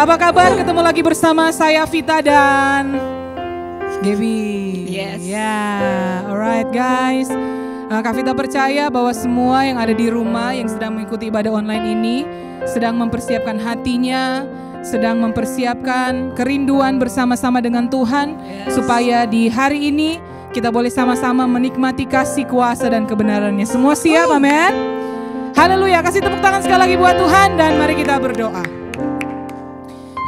Apa kabar? Ketemu lagi bersama saya Vita dan Gaby. Yes. Alright guys. Kak Vita percaya bahwa semua yang ada di rumah yang sedang mengikuti ibadah online ini sedang mempersiapkan hatinya, sedang mempersiapkan kerinduan bersama-sama dengan Tuhan, supaya di hari ini kita boleh sama-sama menikmati kasih, kuasa dan kebenarannya. Semua siap? Amin. Haleluya. Kasih tepuk tangan sekali lagi buat Tuhan dan mari kita berdoa.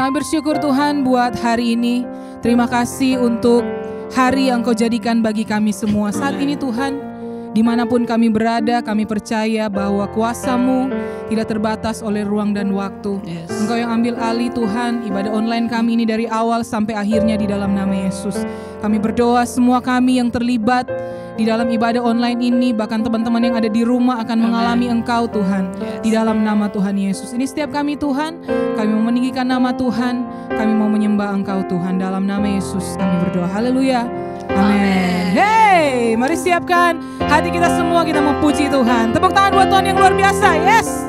Kami bersyukur Tuhan buat hari ini. Terima kasih untuk hari yang Kau jadikan bagi kami semua. Saat ini Tuhan, dimanapun kami berada, kami percaya bahwa kuasa-Mu tidak terbatas oleh ruang dan waktu. Engkau yang ambil alih Tuhan ibadah online kami ini dari awal sampai akhirnya di dalam nama Yesus. Kami berdoa semua kami yang terlibat di dalam ibadah online ini, bahkan teman-teman yang ada di rumah akan mengalami Engkau Tuhan, di dalam nama Tuhan Yesus. Ini setiap kami Tuhan, kami mau meninggikan nama Tuhan, kami mau menyembah Engkau Tuhan, dalam nama Yesus kami berdoa. Haleluya. Amin. Hey, mari siapkan hati kita semua, kita mau puji Tuhan. Tepuk tangan buat Tuhan yang luar biasa. Yes.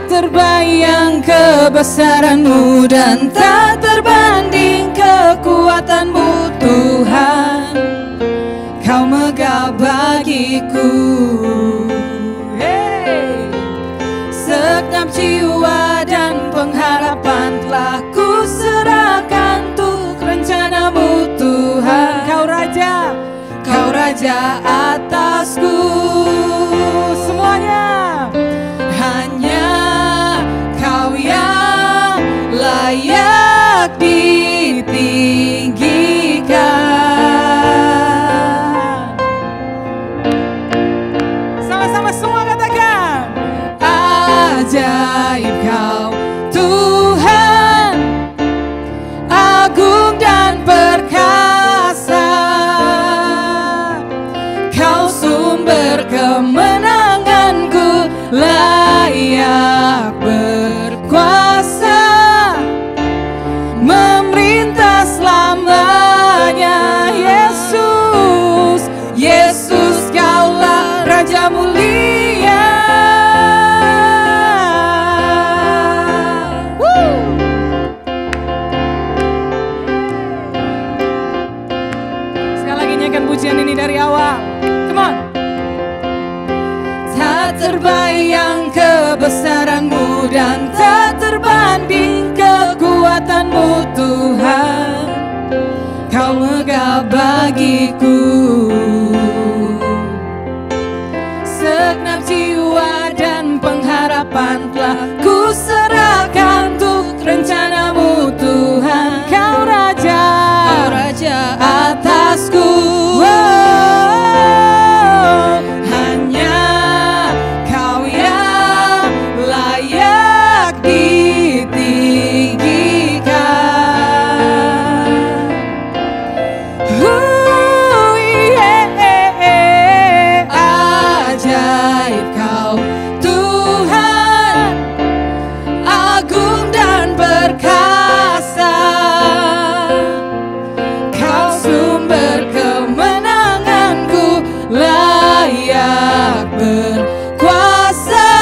Terbayang kebesaran-Mu dan tak terbanding kekuatan-Mu Tuhan. Kau megah bagiku, segenap jiwa dan pengharapan telah ku serahkan untuk rencana-Mu Tuhan. Kau Raja atasku. Semuanya layak ditinggikan. Sama-sama semua katakan, ajaib Kau Tuhan, agung dan perkasa. Kau sumber kemenanganku, layak berkuasa, memerintah selamanya. Yesus, Yesus, Kaulah Raja mulia. Sekali lagi nyanyikan pujian ini dari awal. Come on. Tak terbayang kebesaran-Mu dan tak terbanding kekuatan-Mu Tuhan. Kau megah bagiku, segenap jiwa dan pengharapan telah ku serahkan untuk rencana-Mu Tuhan. Kau Raja atasku. Hanya Kau yang layak ditinggikan. Ajaib Kau Tuhan, agung dan perkasa. Kau sumber kemenanganku, layak berkuasa,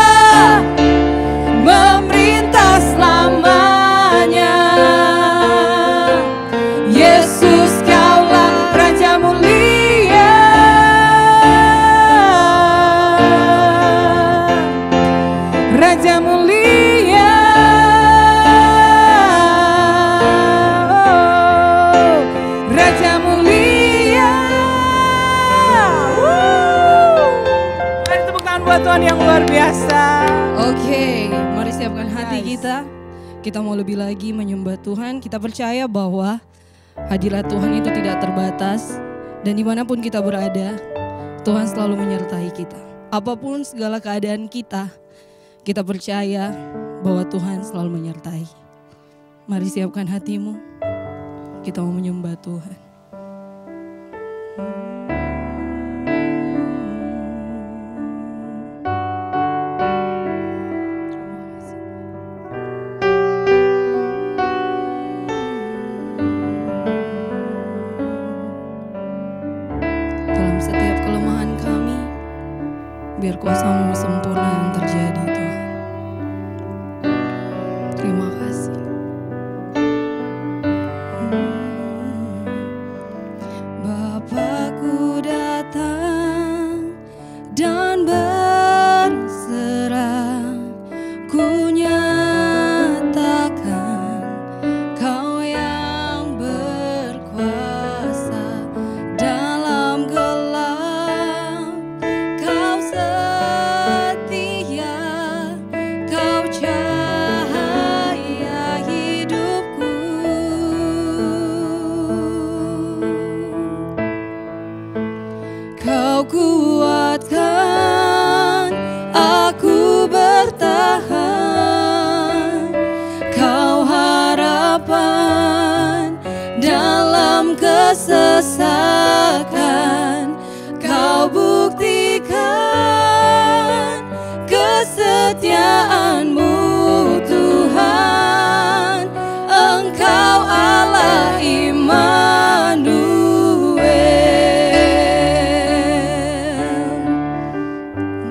memerintah selamanya. Yesus, Kaulah Raja mulia. Raja mulia. Raja mulia. Mari tepuk tangan buat Tuhan yang luar biasa. Oke, mari siapkan hati kita. Kita mau lebih lagi menyembah Tuhan. Kita percaya bahwa hadirat Tuhan itu tidak terbatas. Dan dimanapun kita berada, Tuhan selalu menyertai kita. Apapun segala keadaan kita percaya bahwa Tuhan selalu menyertai. Mari siapkan hatimu. Kita mau menyembah Tuhan. biar kuasa-Mu sempurna yang terjadi Tuhan. Terima kasih. Bapakku datang dan berserah, ku nyatakan Kau yang berkuasa dalam gelap. Kau setia, Kau cahaya hidupku. Kau kuatkan aku bertahan, Kau harapan dalam kesesakan. Kau buktikan kesetiaan-Mu Tuhan. Engkau Allah Immanuel.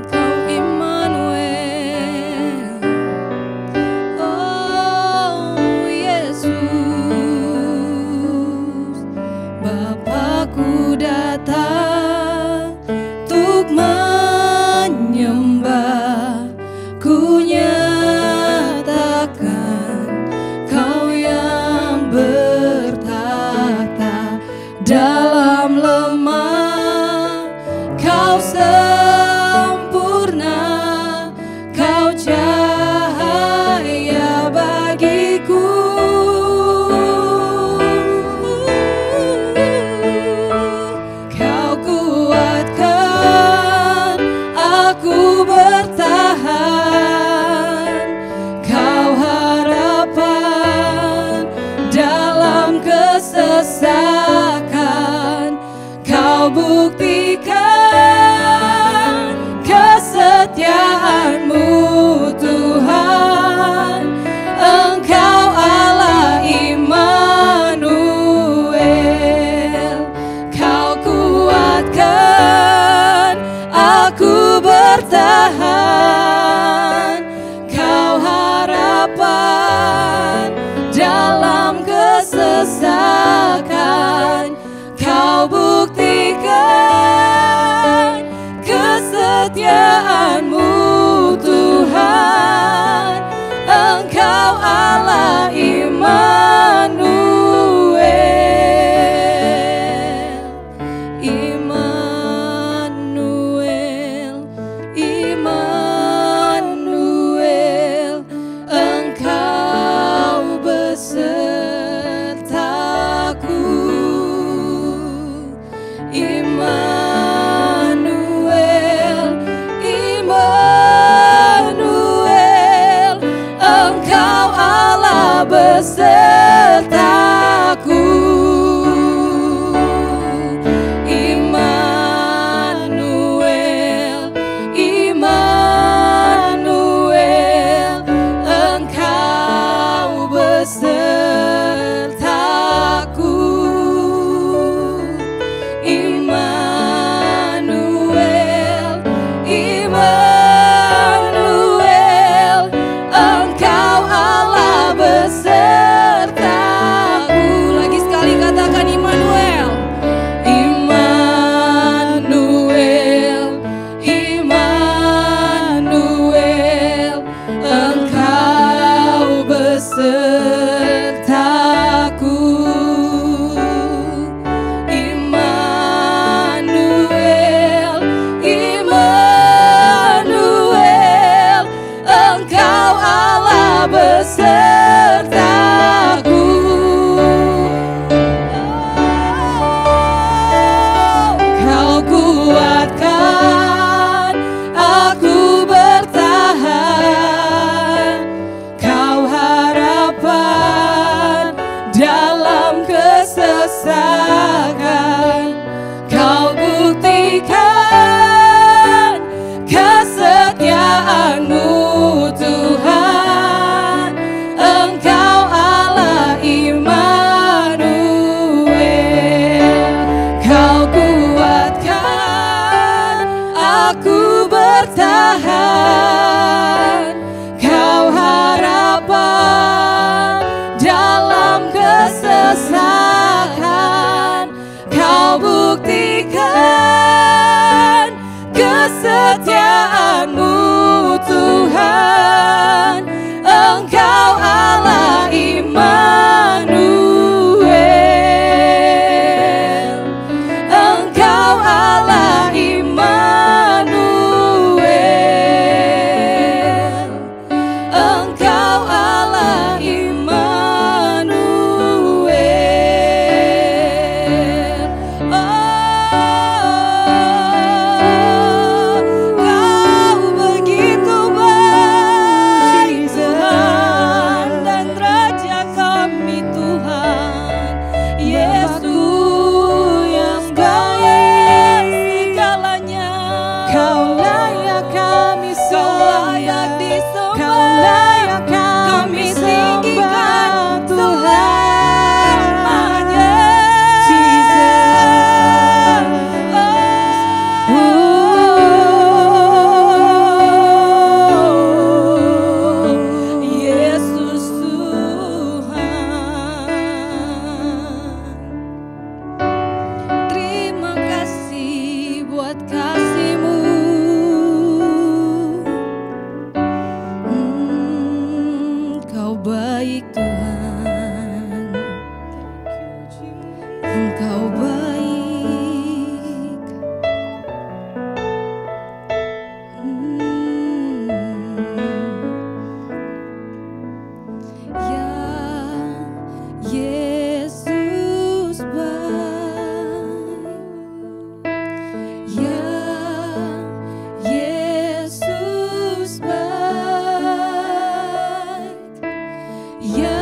Engkau Immanuel. Oh Yesus, Bapakku datang untuk menyembah, ku nyatakan Kau yang bertata dalam lemah. Kau sempurna, Kau cahaya bagiku. Kau kuatkan aku bertahan, Kau harapan dalam kesesakan. Kau buktikan kesetiaan-Mu Tuhan. Engkau Allah Immanuel. Kau kuatkan aku bertahan, Kau harapan dalam kesesakan. Kau buktikan kesetiaan-Mu Tuhan. Engkau Allah Immanuel. Immanuel, Immanuel, Engkau besertaku. Immanuel, Immanuel, Engkau Allah besertaku. Immanuel, Immanuel, Engkau besertaku. Immanuel, Immanuel, Engkau Allah besertaku. Lagi sekali katakan Immanuel. Immanuel, Immanuel, Engkau besertaku. Immanuel, Immanuel, Engkau Allah besertaku. Kau kuatkan aku bertahan, Kau harapan dalam kesesakan. Kau buktikan kesetiaan-Mu Tuhan. baik Tuhan, Engkau baik. Ya Yesus baik, ya Yesus baik, ya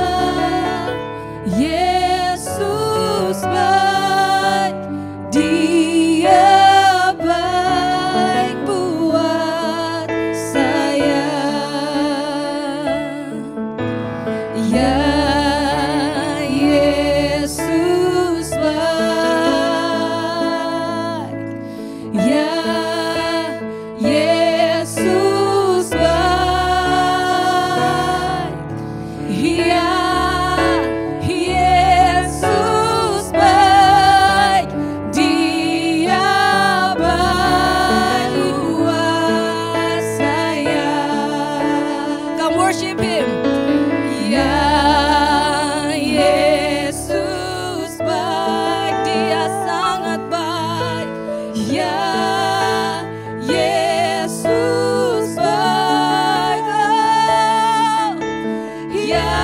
Yesus baik, Dia baik buat saya. Ya Yesus baik, ya Yesus baik, ya Yesus baik, Dia baik buat saya. Come worship Him. Ya Yesus baik, Dia sangat baik. Ya Yesus baik, oh. Ya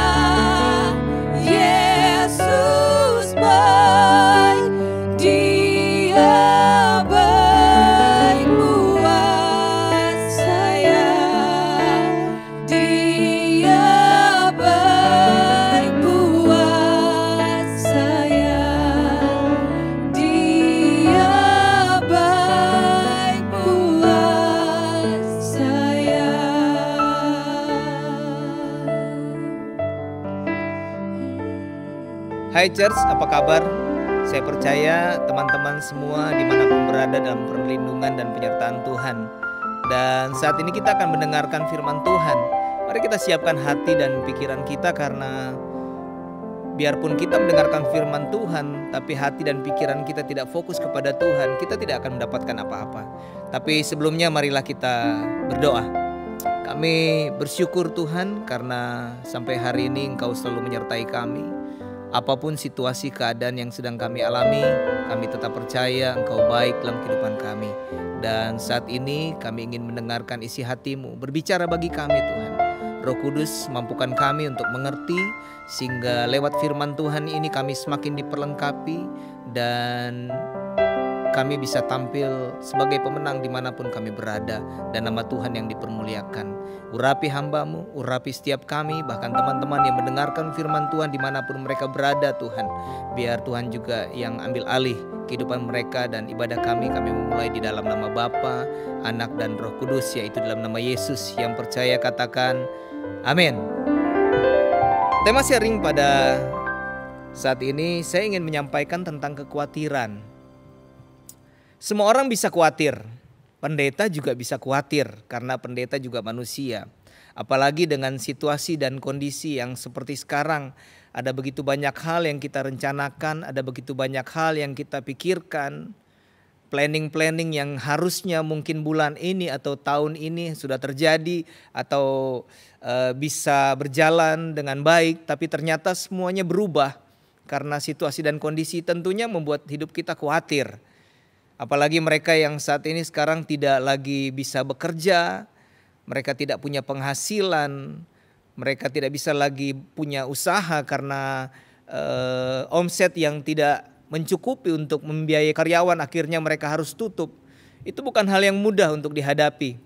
Yesus baik, Dia baik buat saya. Dia baik buat saya. Dia baik buat saya. Hai Church, apa kabar? Saya percaya teman-teman semua dimanapun berada dalam perlindungan dan penyertaan Tuhan. Dan saat ini kita akan mendengarkan firman Tuhan. Mari kita siapkan hati dan pikiran kita, karena biarpun kita mendengarkan firman Tuhan, tapi hati dan pikiran kita tidak fokus kepada Tuhan, kita tidak akan mendapatkan apa-apa. Tapi sebelumnya marilah kita berdoa. Kami bersyukur Tuhan karena sampai hari ini Engkau selalu menyertai kami. Apapun situasi keadaan yang sedang kami alami, kami tetap percaya Engkau baik dalam kehidupan kami. Dan saat ini kami ingin mendengarkan isi hati-Mu, berbicara bagi kami Tuhan. Roh Kudus mampukan kami untuk mengerti, sehingga lewat firman Tuhan ini kami semakin diperlengkapi dan kami bisa tampil sebagai pemenang dimanapun kami berada, dan nama Tuhan yang dipermuliakan. Urapi hamba-Mu, urapi setiap kami, bahkan teman-teman yang mendengarkan firman Tuhan dimanapun mereka berada Tuhan. Biar Tuhan juga yang ambil alih kehidupan mereka dan ibadah kami memulai di dalam nama Bapa, Anak dan Roh Kudus, yaitu dalam nama Yesus. Yang percaya katakan amin. Tema sharing pada saat ini saya ingin menyampaikan tentang kekhawatiran. Semua orang bisa khawatir, pendeta juga bisa khawatir karena pendeta juga manusia. Apalagi dengan situasi dan kondisi yang seperti sekarang, ada begitu banyak hal yang kita rencanakan, ada begitu banyak hal yang kita pikirkan. Planning yang harusnya mungkin bulan ini atau tahun ini sudah terjadi atau bisa berjalan dengan baik, tapi ternyata semuanya berubah karena situasi dan kondisi tentunya membuat hidup kita khawatir. Apalagi mereka yang saat ini sekarang tidak lagi bisa bekerja, mereka tidak punya penghasilan, mereka tidak bisa lagi punya usaha karena omset yang tidak mencukupi untuk membiayai karyawan, akhirnya mereka harus tutup. Itu bukan hal yang mudah untuk dihadapi.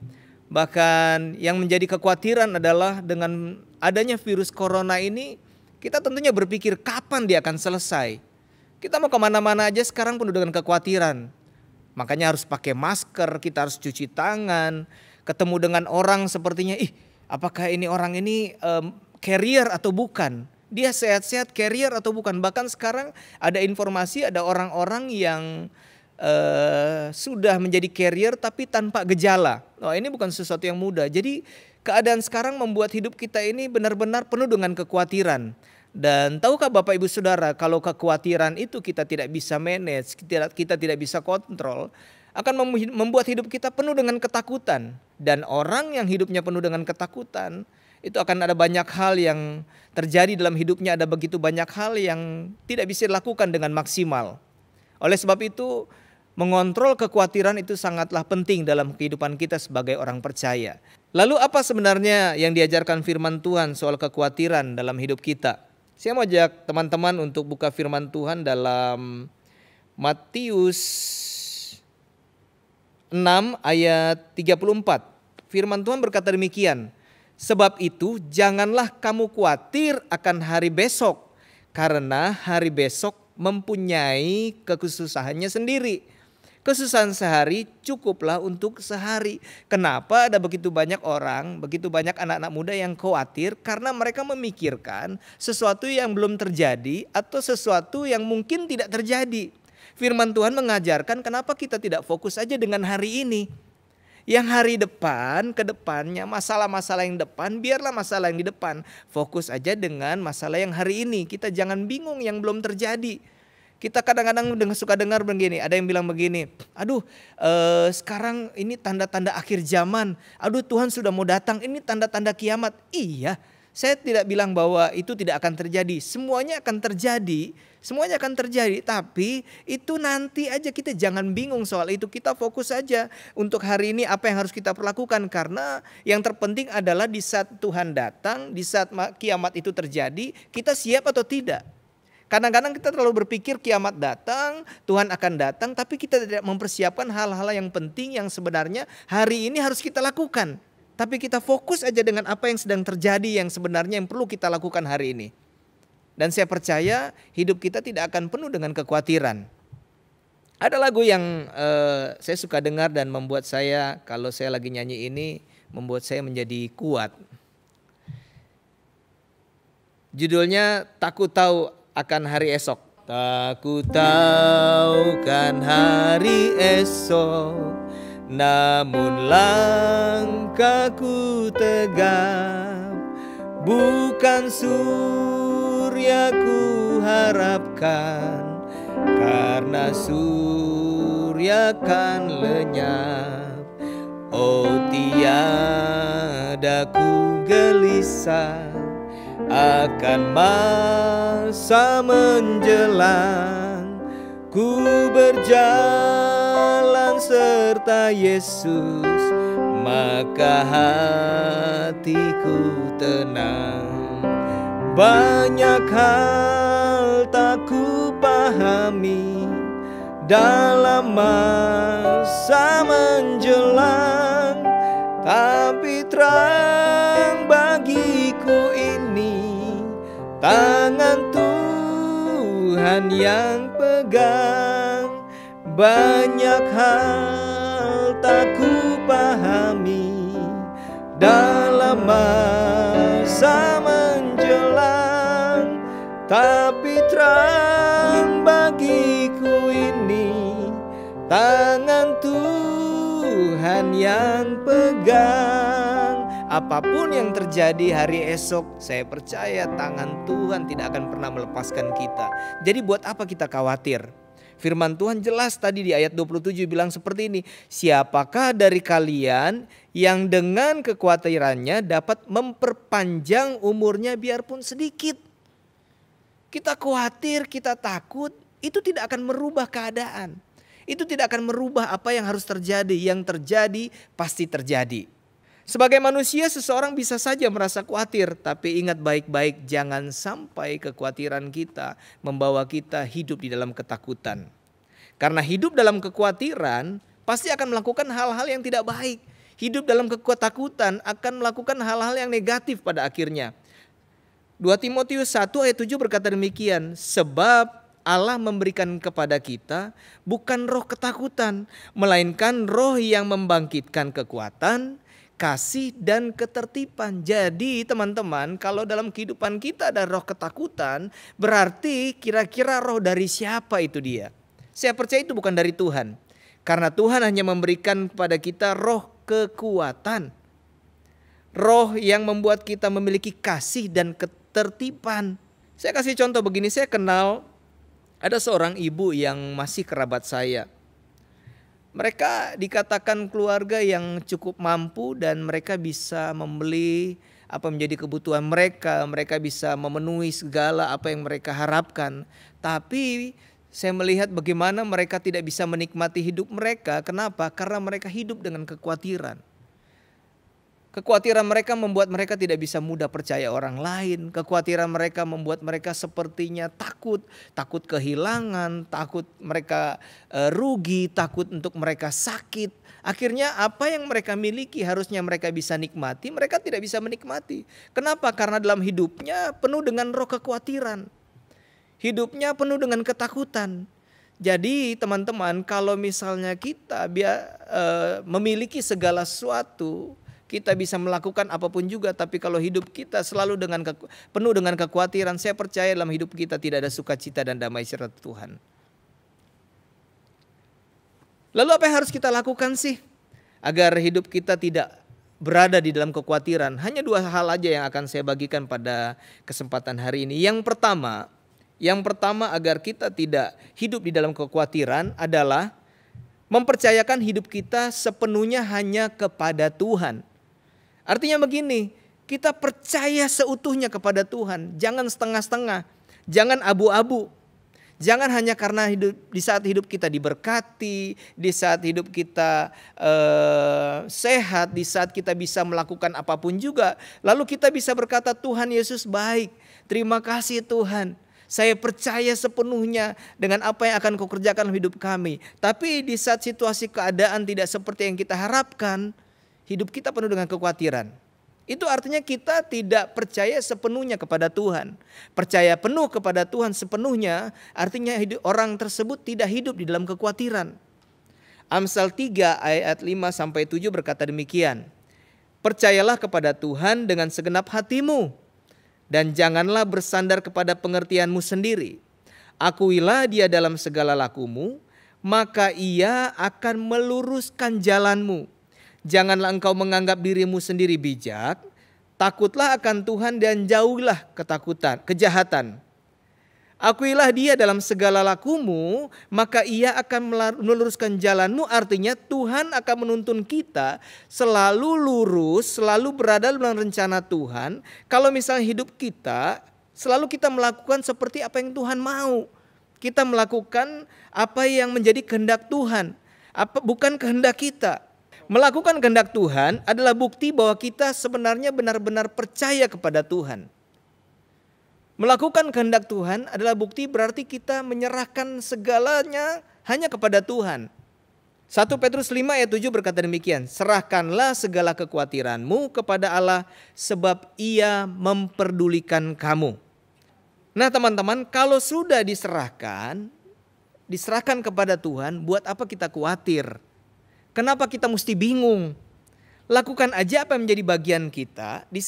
Bahkan yang menjadi kekhawatiran adalah dengan adanya virus corona ini, kita tentunya berpikir kapan dia akan selesai. Kita mau kemana-mana aja sekarang penuh dengan kekhawatiran. Makanya harus pakai masker, kita harus cuci tangan, ketemu dengan orang sepertinya, apakah ini orang ini carrier atau bukan? Dia sehat-sehat carrier atau bukan? Bahkan sekarang ada informasi ada orang-orang yang sudah menjadi carrier tapi tanpa gejala. Ini bukan sesuatu yang mudah. Jadi keadaan sekarang membuat hidup kita ini benar-benar penuh dengan kekhawatiran. Dan tahukah Bapak Ibu Saudara, kalau kekhawatiran itu kita tidak bisa manage, kita tidak bisa kontrol, akan membuat hidup kita penuh dengan ketakutan. Dan orang yang hidupnya penuh dengan ketakutan, itu akan ada banyak hal yang terjadi dalam hidupnya, ada begitu banyak hal yang tidak bisa dilakukan dengan maksimal. Oleh sebab itu, mengontrol kekhawatiran itu sangatlah penting dalam kehidupan kita sebagai orang percaya. Lalu apa sebenarnya yang diajarkan firman Tuhan soal kekhawatiran dalam hidup kita? Saya mau ajak teman-teman untuk buka firman Tuhan dalam Matius 6 ayat 34. Firman Tuhan berkata demikian, sebab itu janganlah kamu khawatir akan hari besok, karena hari besok mempunyai kesusahannya sendiri. Kesusahan sehari cukuplah untuk sehari. Kenapa ada begitu banyak orang, begitu banyak anak-anak muda yang khawatir? Karena mereka memikirkan sesuatu yang belum terjadi atau sesuatu yang mungkin tidak terjadi. Firman Tuhan mengajarkan kenapa kita tidak fokus aja dengan hari ini. Yang hari depan, ke depannya, masalah-masalah yang depan, biarlah masalah yang di depan. Fokus aja dengan masalah yang hari ini. Kita jangan bingung yang belum terjadi. Kita kadang-kadang suka dengar begini, ada yang bilang begini, aduh sekarang ini tanda-tanda akhir zaman, aduh Tuhan sudah mau datang, ini tanda-tanda kiamat. Iya, saya tidak bilang bahwa itu tidak akan terjadi, semuanya akan terjadi, tapi itu nanti aja, kita jangan bingung soal itu, kita fokus saja untuk hari ini apa yang harus kita perlakukan. Karena yang terpenting adalah di saat Tuhan datang, di saat kiamat itu terjadi, kita siap atau tidak. Kadang-kadang kita terlalu berpikir kiamat datang, Tuhan akan datang, tapi kita tidak mempersiapkan hal-hal yang penting yang sebenarnya hari ini harus kita lakukan. Tapi kita fokus aja dengan apa yang sedang terjadi, yang sebenarnya yang perlu kita lakukan hari ini. Dan saya percaya hidup kita tidak akan penuh dengan kekhawatiran. Ada lagu yang saya suka dengar dan membuat saya, kalau saya lagi nyanyi ini, membuat saya menjadi kuat. Judulnya Takut Tahu Akan Hari Esok. Takut tahu kan hari esok, namun langkahku tegap. Bukan surya ku harapkan, karena surya kan lenyap. Oh tiada ku gelisah akan masa menjelang. Ku berjalan serta Yesus, maka hatiku tenang. Banyak hal tak ku pahami dalam masa menjelang, tapi terang bagiku ini tangan Tuhan yang pegang. Banyak hal tak ku pahami dalam masa menjelang, tapi terang bagiku ini tangan Tuhan yang pegang. Apapun yang terjadi hari esok, saya percaya tangan Tuhan tidak akan pernah melepaskan kita. Jadi buat apa kita khawatir? Firman Tuhan jelas tadi di ayat 27 bilang seperti ini. Siapakah dari kalian yang dengan kekhawatirannya dapat memperpanjang umurnya biarpun sedikit? Kita khawatir, kita takut, itu tidak akan merubah keadaan. Itu tidak akan merubah apa yang harus terjadi. Yang terjadi pasti terjadi. Sebagai manusia seseorang bisa saja merasa khawatir, tapi ingat baik-baik jangan sampai kekhawatiran kita membawa kita hidup di dalam ketakutan. Karena hidup dalam kekhawatiran pasti akan melakukan hal-hal yang tidak baik. Hidup dalam ketakutan akan melakukan hal-hal yang negatif pada akhirnya. 2 Timotius 1 ayat 7 berkata demikian, sebab Allah memberikan kepada kita bukan roh ketakutan, melainkan roh yang membangkitkan kekuatan, kasih dan ketertiban. Jadi teman-teman, kalau dalam kehidupan kita ada roh ketakutan, berarti kira-kira roh dari siapa itu dia? Saya percaya itu bukan dari Tuhan. Karena Tuhan hanya memberikan kepada kita roh kekuatan. Roh yang membuat kita memiliki kasih dan ketertiban. Saya kasih contoh begini, saya kenal ada seorang ibu yang masih kerabat saya. Mereka dikatakan keluarga yang cukup mampu dan mereka bisa membeli apa menjadi kebutuhan mereka, mereka bisa memenuhi segala apa yang mereka harapkan. Tapi saya melihat bagaimana mereka tidak bisa menikmati hidup mereka. Kenapa? Karena mereka hidup dengan kekhawatiran. Kekhawatiran mereka membuat mereka tidak bisa mudah percaya orang lain. Kekhawatiran mereka membuat mereka sepertinya takut. Takut kehilangan, takut mereka rugi, takut untuk mereka sakit. Akhirnya apa yang mereka miliki harusnya mereka bisa nikmati, mereka tidak bisa menikmati. Kenapa? Karena dalam hidupnya penuh dengan roh kekhawatiran. Hidupnya penuh dengan ketakutan. Jadi teman-teman, kalau misalnya kita memiliki segala sesuatu, kita bisa melakukan apapun juga, tapi kalau hidup kita selalu penuh dengan kekhawatiran, saya percaya dalam hidup kita tidak ada sukacita dan damai serta Tuhan. Lalu apa yang harus kita lakukan sih agar hidup kita tidak berada di dalam kekhawatiran? Hanya 2 hal aja yang akan saya bagikan pada kesempatan hari ini. Yang pertama agar kita tidak hidup di dalam kekhawatiran adalah mempercayakan hidup kita sepenuhnya hanya kepada Tuhan. Artinya begini, kita percaya seutuhnya kepada Tuhan, jangan setengah-setengah, jangan abu-abu. Jangan hanya karena di saat hidup kita diberkati, di saat hidup kita sehat, di saat kita bisa melakukan apapun juga, lalu kita bisa berkata, Tuhan Yesus baik, terima kasih Tuhan. Saya percaya sepenuhnya dengan apa yang akan Kau kerjakan dalam hidup kami. Tapi di saat situasi keadaan tidak seperti yang kita harapkan, hidup kita penuh dengan kekhawatiran. Itu artinya kita tidak percaya sepenuhnya kepada Tuhan. Percaya penuh kepada Tuhan sepenuhnya artinya orang tersebut tidak hidup di dalam kekhawatiran. Amsal 3 ayat 5-7 berkata demikian. Percayalah kepada Tuhan dengan segenap hatimu dan janganlah bersandar kepada pengertianmu sendiri. Akuilah Dia dalam segala lakumu, maka Ia akan meluruskan jalanmu. Janganlah engkau menganggap dirimu sendiri bijak, takutlah akan Tuhan dan jauhilah kejahatan. Akuilah Dia dalam segala lakumu, maka Ia akan meluruskan jalanmu. Artinya Tuhan akan menuntun kita selalu lurus, selalu berada dalam rencana Tuhan. Kalau misalnya hidup kita, selalu kita melakukan seperti apa yang Tuhan mau. Kita melakukan apa yang menjadi kehendak Tuhan, bukan kehendak kita. Melakukan kehendak Tuhan adalah bukti bahwa kita sebenarnya benar-benar percaya kepada Tuhan. Melakukan kehendak Tuhan adalah bukti berarti kita menyerahkan segalanya hanya kepada Tuhan. 1 Petrus 5 ayat 7 berkata demikian. Serahkanlah segala kekhawatiranmu kepada Allah sebab Ia memperdulikan kamu. Nah teman-teman, kalau sudah diserahkan kepada Tuhan, buat apa kita khawatir? Kenapa kita mesti bingung? Lakukan aja apa yang menjadi bagian kita. Di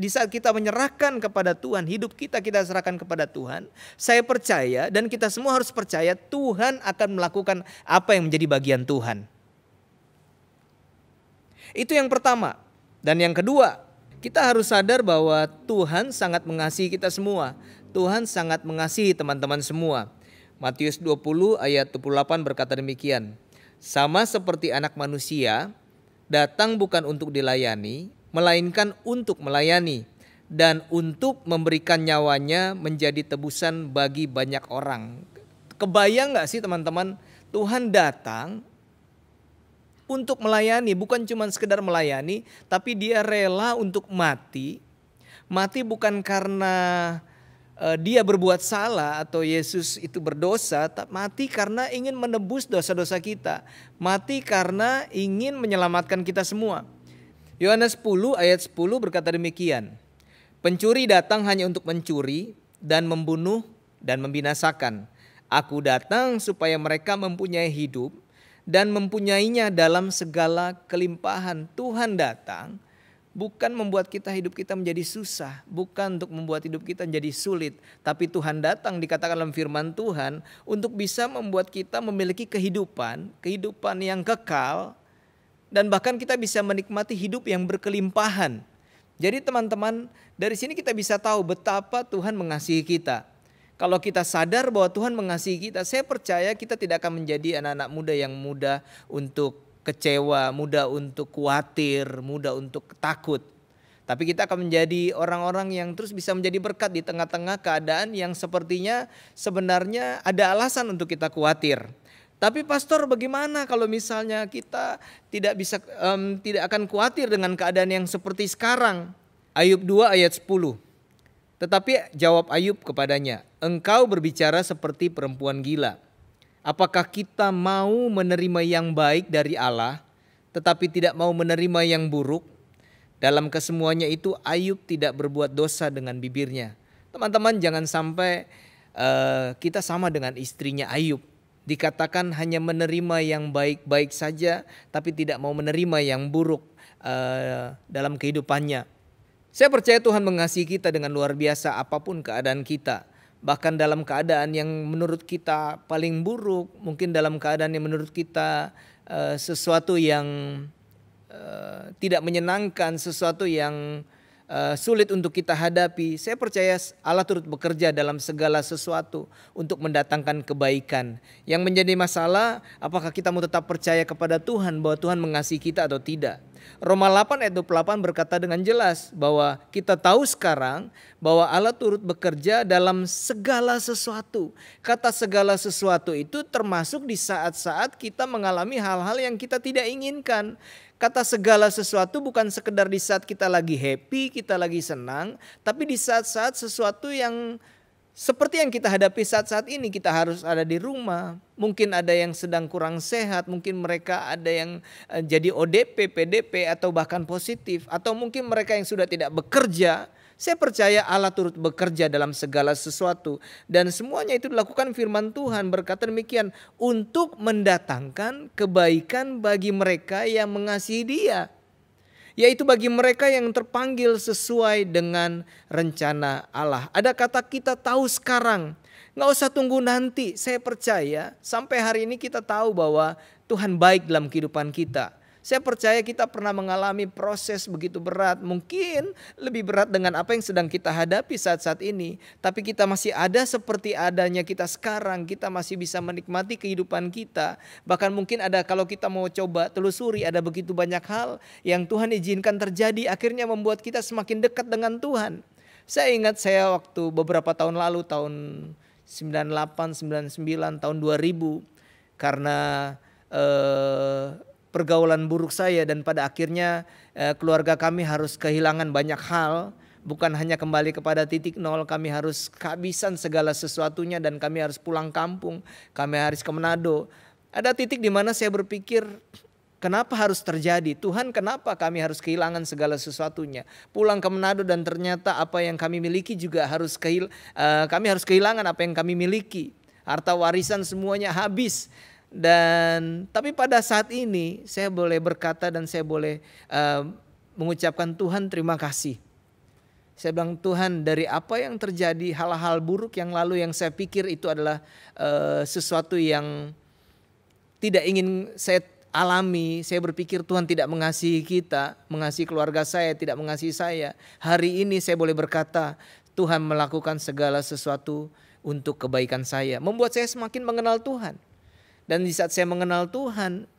saat kita menyerahkan kepada Tuhan, hidup kita serahkan kepada Tuhan. Saya percaya dan kita semua harus percaya Tuhan akan melakukan apa yang menjadi bagian Tuhan. Itu yang pertama. Dan yang kedua, kita harus sadar bahwa Tuhan sangat mengasihi kita semua. Tuhan sangat mengasihi teman-teman semua. Matius 20 ayat 28 berkata demikian. Sama seperti anak manusia, datang bukan untuk dilayani, melainkan untuk melayani, dan untuk memberikan nyawanya menjadi tebusan bagi banyak orang. Kebayang gak sih teman-teman, Tuhan datang untuk melayani, bukan cuma sekedar melayani, tapi Dia rela untuk mati. Mati bukan karena Dia berbuat salah atau Yesus itu berdosa, mati karena ingin menebus dosa-dosa kita. Mati karena ingin menyelamatkan kita semua. Yohanes 10 ayat 10 berkata demikian. Pencuri datang hanya untuk mencuri dan membunuh dan membinasakan. Aku datang supaya mereka mempunyai hidup dan mempunyainya dalam segala kelimpahan. Tuhan datang bukan membuat hidup kita menjadi susah, bukan untuk membuat hidup kita menjadi sulit, tapi Tuhan datang dikatakan dalam firman Tuhan untuk bisa membuat kita memiliki kehidupan yang kekal dan bahkan kita bisa menikmati hidup yang berkelimpahan. Jadi teman-teman, dari sini kita bisa tahu betapa Tuhan mengasihi kita. Kalau kita sadar bahwa Tuhan mengasihi kita, saya percaya kita tidak akan menjadi anak-anak muda yang mudah untuk kecewa, mudah untuk khawatir, mudah untuk takut. Tapi kita akan menjadi orang-orang yang terus bisa menjadi berkat di tengah-tengah keadaan yang sepertinya sebenarnya ada alasan untuk kita khawatir. Tapi pastor, bagaimana kalau misalnya kita tidak akan khawatir dengan keadaan yang seperti sekarang? Ayub 2 ayat 10. Tetapi jawab Ayub kepadanya, engkau berbicara seperti perempuan gila. Apakah kita mau menerima yang baik dari Allah, tetapi tidak mau menerima yang buruk? Dalam kesemuanya itu Ayub tidak berbuat dosa dengan bibirnya. Teman-teman, jangan sampai kita sama dengan istrinya Ayub. Dikatakan hanya menerima yang baik-baik saja, tapi tidak mau menerima yang buruk dalam kehidupannya. Saya percaya Tuhan mengasihi kita dengan luar biasa apapun keadaan kita. Bahkan dalam keadaan yang menurut kita paling buruk, mungkin dalam keadaan yang menurut kita sesuatu yang tidak menyenangkan, sesuatu yang sulit untuk kita hadapi. Saya percaya Allah turut bekerja dalam segala sesuatu untuk mendatangkan kebaikan. Yang menjadi masalah, apakah kita mau tetap percaya kepada Tuhan bahwa Tuhan mengasihi kita atau tidak. Roma 8 ayat 28 berkata dengan jelas bahwa kita tahu sekarang bahwa Allah turut bekerja dalam segala sesuatu. Kata segala sesuatu itu termasuk di saat-saat kita mengalami hal-hal yang kita tidak inginkan. Kata segala sesuatu bukan sekedar di saat kita lagi happy, kita lagi senang, tapi di saat-saat sesuatu yang seperti yang kita hadapi saat-saat ini. Kita harus ada di rumah, mungkin ada yang sedang kurang sehat, mungkin mereka ada yang jadi ODP, PDP atau bahkan positif, atau mungkin mereka yang sudah tidak bekerja. Saya percaya Allah turut bekerja dalam segala sesuatu. Dan semuanya itu dilakukan firman Tuhan berkata demikian. Untuk mendatangkan kebaikan bagi mereka yang mengasihi Dia. Yaitu bagi mereka yang terpanggil sesuai dengan rencana Allah. Ada kata kita tahu sekarang. Gak usah tunggu nanti. Saya percaya sampai hari ini kita tahu bahwa Tuhan baik dalam kehidupan kita. Saya percaya kita pernah mengalami proses begitu berat, mungkin lebih berat dengan apa yang sedang kita hadapi saat-saat ini. Tapi kita masih ada seperti adanya kita sekarang, kita masih bisa menikmati kehidupan kita. Bahkan mungkin ada, kalau kita mau coba telusuri, ada begitu banyak hal yang Tuhan izinkan terjadi, akhirnya membuat kita semakin dekat dengan Tuhan. Saya ingat saya waktu beberapa tahun lalu, tahun 98, 99, tahun 2000, karena pergaulan buruk saya dan pada akhirnya keluarga kami harus kehilangan banyak hal. Bukan hanya kembali kepada titik nol, kami harus kehabisan segala sesuatunya dan kami harus pulang kampung. Kami harus ke Manado. Ada titik di mana saya berpikir, kenapa harus terjadi? Tuhan, kenapa kami harus kehilangan segala sesuatunya? Pulang ke Manado dan ternyata apa yang kami miliki juga kami harus kehilangan apa yang kami miliki. Harta warisan semuanya habis. Tapi pada saat ini saya boleh berkata dan saya boleh mengucapkan Tuhan terima kasih. Saya bilang Tuhan, dari apa yang terjadi, hal-hal buruk yang lalu yang saya pikir itu adalah sesuatu yang tidak ingin saya alami. Saya berpikir Tuhan tidak mengasihi kita, mengasihi keluarga saya, tidak mengasihi saya. Hari ini saya boleh berkata Tuhan melakukan segala sesuatu untuk kebaikan saya, membuat saya semakin mengenal Tuhan. Dan di saat saya mengenal Tuhan,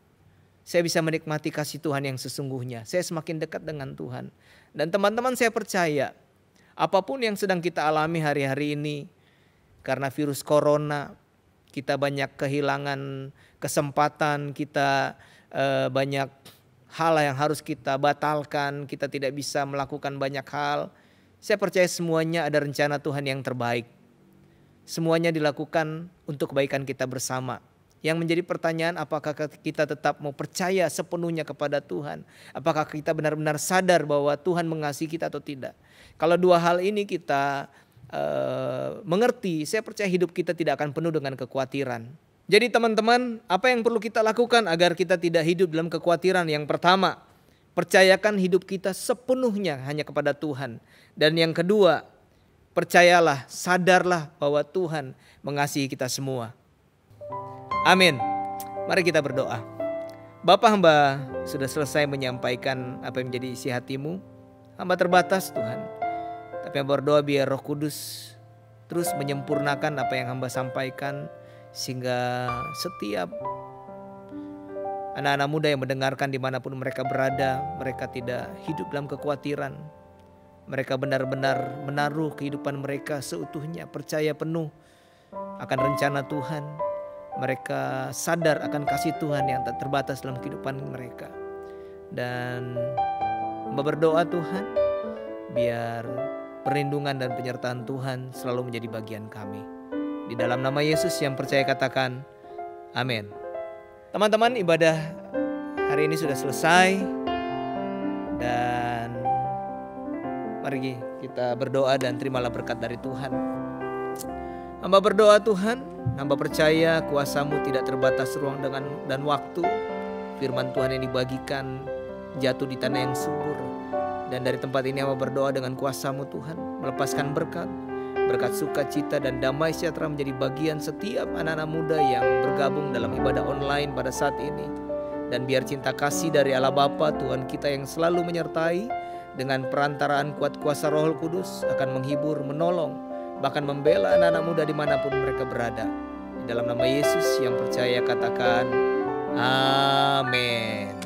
saya bisa menikmati kasih Tuhan yang sesungguhnya. Saya semakin dekat dengan Tuhan. Dan teman-teman, saya percaya apapun yang sedang kita alami hari-hari ini, karena virus corona, kita banyak kehilangan kesempatan, kita banyak hal yang harus kita batalkan, kita tidak bisa melakukan banyak hal. Saya percaya semuanya ada rencana Tuhan yang terbaik. Semuanya dilakukan untuk kebaikan kita bersama. Yang menjadi pertanyaan, apakah kita tetap mau percaya sepenuhnya kepada Tuhan? Apakah kita benar-benar sadar bahwa Tuhan mengasihi kita atau tidak? Kalau dua hal ini kita mengerti, saya percaya hidup kita tidak akan penuh dengan kekhawatiran. Jadi teman-teman, apa yang perlu kita lakukan agar kita tidak hidup dalam kekhawatiran? Yang pertama, percayakan hidup kita sepenuhnya hanya kepada Tuhan. Dan yang kedua, percayalah, sadarlah bahwa Tuhan mengasihi kita semua. Amin. Mari kita berdoa. Bapa, hamba sudah selesai menyampaikan apa yang menjadi isi hatimu. Hamba terbatas Tuhan. Tapi hamba berdoa biar Roh Kudus terus menyempurnakan apa yang hamba sampaikan. Sehingga setiap anak-anak muda yang mendengarkan dimanapun mereka berada, mereka tidak hidup dalam kekhawatiran. mereka benar-benar menaruh kehidupan mereka seutuhnya, percaya penuh akan rencana Tuhan. Mereka sadar akan kasih Tuhan yang tak terbatas dalam kehidupan mereka. Dan berdoa Tuhan, biar perlindungan dan penyertaan Tuhan selalu menjadi bagian kami. Di dalam nama Yesus yang percaya katakan, amin. Teman-teman, ibadah hari ini sudah selesai. Dan mari kita berdoa dan terimalah berkat dari Tuhan. Hamba berdoa Tuhan, hamba percaya kuasa-Mu tidak terbatas ruang dan waktu. Firman Tuhan yang dibagikan jatuh di tanah yang subur. Dan dari tempat ini hamba berdoa dengan kuasa-Mu Tuhan, melepaskan berkat sukacita dan damai sejahtera menjadi bagian setiap anak-anak muda yang bergabung dalam ibadah online pada saat ini. Dan biar cinta kasih dari Allah Bapa Tuhan kita yang selalu menyertai dengan perantaraan kuat kuasa Roh Kudus akan menghibur, menolong, bahkan membela anak-anak muda dimanapun mereka berada. Di dalam nama Yesus yang percaya katakan, amin.